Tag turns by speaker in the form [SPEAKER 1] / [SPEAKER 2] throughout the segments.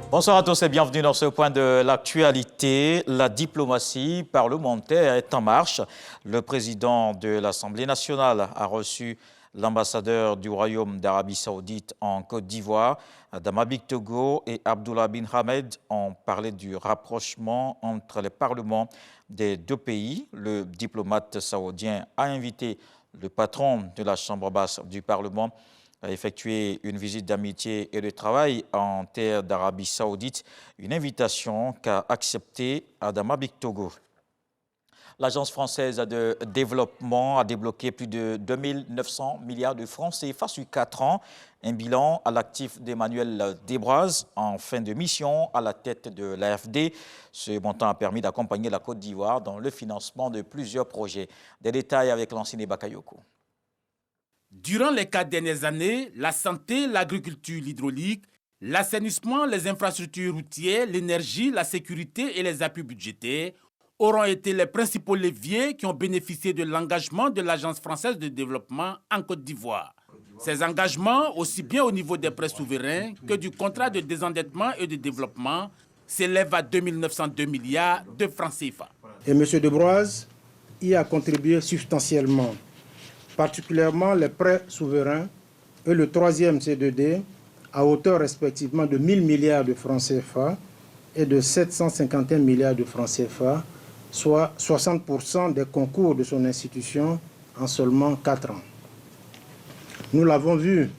[SPEAKER 1] Bonsoir à tous et bienvenue dans ce point de l'actualité. La diplomatie parlementaire est en marche. Le président de l'Assemblée nationale a reçu l'ambassadeur du Royaume d'Arabie Saoudite en Côte d'Ivoire. Adama Togo et Abdullah bin Hamed ont parlé du rapprochement entre les parlements des deux pays. Le diplomate saoudien a invité le patron de la Chambre basse du Parlement a effectué une visite d'amitié et de travail en terre d'Arabie Saoudite, une invitation qu'a acceptée Adama Togo. L'Agence française de développement a débloqué plus de 2 900 milliards de francs CFA sur 4 ans, un bilan à l'actif d'Emmanuel Desbroise en fin de mission à la tête de l'AFD. Ce montant a permis d'accompagner la Côte d'Ivoire dans le financement de plusieurs projets. Des détails avec Lancine Bakayoko.
[SPEAKER 2] Durant les 4 dernières années, la santé, l'agriculture, l'hydraulique, l'assainissement, les infrastructures routières, l'énergie, la sécurité et les appuis budgétaires auront été les principaux leviers qui ont bénéficié de l'engagement de l'Agence française de développement en Côte d'Ivoire. Ces engagements, aussi bien au niveau des prêts souverains que du contrat de désendettement et de développement, s'élèvent à 2 902 milliards de francs CFA.
[SPEAKER 3] Et M. Desbroise y a contribué substantiellement, particulièrement les prêts souverains et le troisième C2D à hauteur respectivement de 1 000 milliards de francs CFA et de 751 milliards de francs CFA, soit 60% des concours de son institution en seulement 4 ans. Nous l'avons vu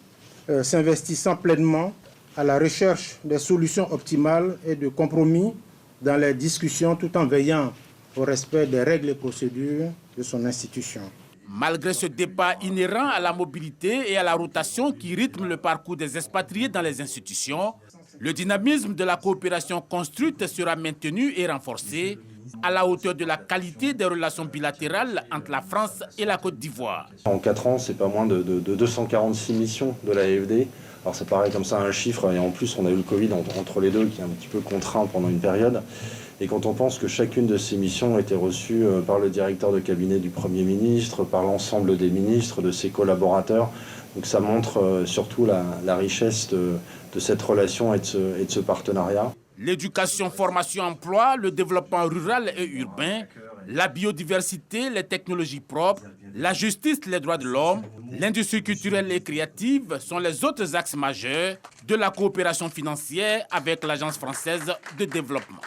[SPEAKER 3] s'investissant pleinement à la recherche des solutions optimales et de compromis dans les discussions tout en veillant au respect des règles et procédures de son institution.
[SPEAKER 2] Malgré ce débat inhérent à la mobilité et à la rotation qui rythme le parcours des expatriés dans les institutions, le dynamisme de la coopération construite sera maintenu et renforcé à la hauteur de la qualité des relations bilatérales entre la France et la Côte d'Ivoire.
[SPEAKER 4] En 4 ans, c'est pas moins de 246 missions de l'AFD. Alors ça paraît comme ça un chiffre, et en plus on a eu le Covid entre les deux qui est un petit peu contraint pendant une période. Et quand on pense que chacune de ces missions a été reçue par le directeur de cabinet du Premier ministre, par l'ensemble des ministres, de ses collaborateurs, donc ça montre surtout la richesse de cette relation et de ce partenariat.
[SPEAKER 2] L'éducation, formation, emploi, le développement rural et urbain, la biodiversité, les technologies propres, la justice, les droits de l'homme, l'industrie culturelle et créative sont les autres axes majeurs de la coopération financière avec l'Agence française de développement.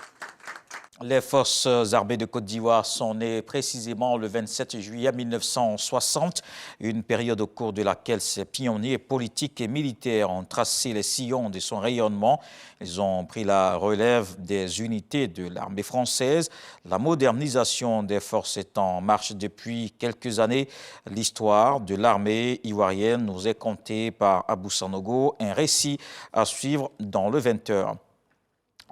[SPEAKER 1] Les forces armées de Côte d'Ivoire sont nées précisément le 27 juillet 1960, une période au cours de laquelle ces pionniers politiques et militaires ont tracé les sillons de son rayonnement. Ils ont pris la relève des unités de l'armée française. La modernisation des forces est en marche depuis quelques années. L'histoire de l'armée ivoirienne nous est contée par Abou Sanogo, un récit à suivre dans le 20h.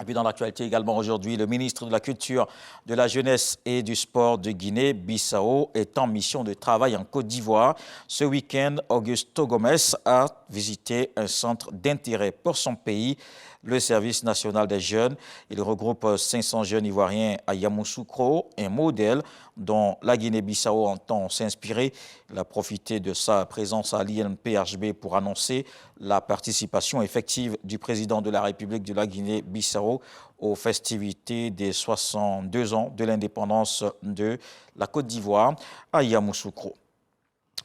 [SPEAKER 1] Et puis dans l'actualité également aujourd'hui, le ministre de la Culture, de la Jeunesse et du Sport de Guinée-Bissau est en mission de travail en Côte d'Ivoire. Ce week-end, Augusto Gomes a visité un centre d'intérêt pour son pays, le Service national des jeunes. Il regroupe 500 jeunes ivoiriens à Yamoussoukro, un modèle dont la Guinée-Bissau entend s'inspirer. Il a profité de sa présence à l'INPHB pour annoncer la participation effective du président de la République de la Guinée-Bissau aux festivités des 62 ans de l'indépendance de la Côte d'Ivoire à Yamoussoukro.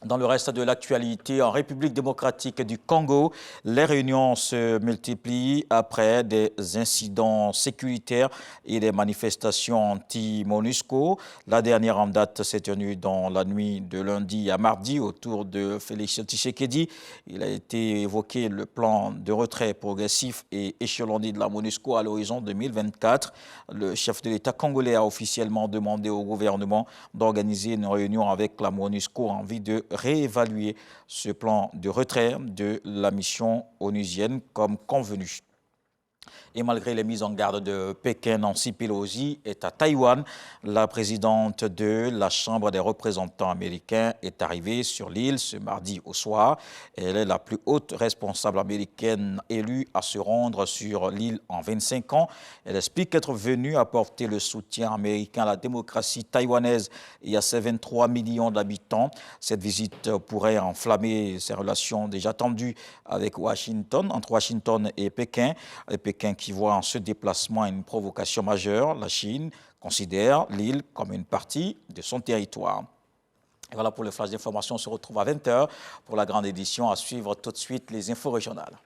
[SPEAKER 1] Dans le reste de l'actualité, en République démocratique du Congo, les réunions se multiplient après des incidents sécuritaires et des manifestations anti-MONUSCO. La dernière en date s'est tenue dans la nuit de lundi à mardi autour de Félix Tshisekedi. Il a été évoqué le plan de retrait progressif et échelonné de la MONUSCO à l'horizon 2024. Le chef de l'État congolais a officiellement demandé au gouvernement d'organiser une réunion avec la MONUSCO en vue de réévaluer ce plan de retrait de la mission onusienne comme convenu. Et malgré les mises en garde de Pékin, Nancy Pelosi est à Taïwan. La présidente de la Chambre des représentants américains est arrivée sur l'île ce mardi au soir. Elle est la plus haute responsable américaine élue à se rendre sur l'île en 25 ans. Elle explique être venue apporter le soutien américain à la démocratie taïwanaise et à ses 23 millions d'habitants. Cette visite pourrait enflammer ses relations déjà tendues avec Washington, entre Washington et Pékin. Pékin qui voit en ce déplacement une provocation majeure. La Chine considère l'île comme une partie de son territoire. Et voilà pour le flash d'information. On se retrouve à 20h pour la grande édition. À suivre tout de suite les infos régionales.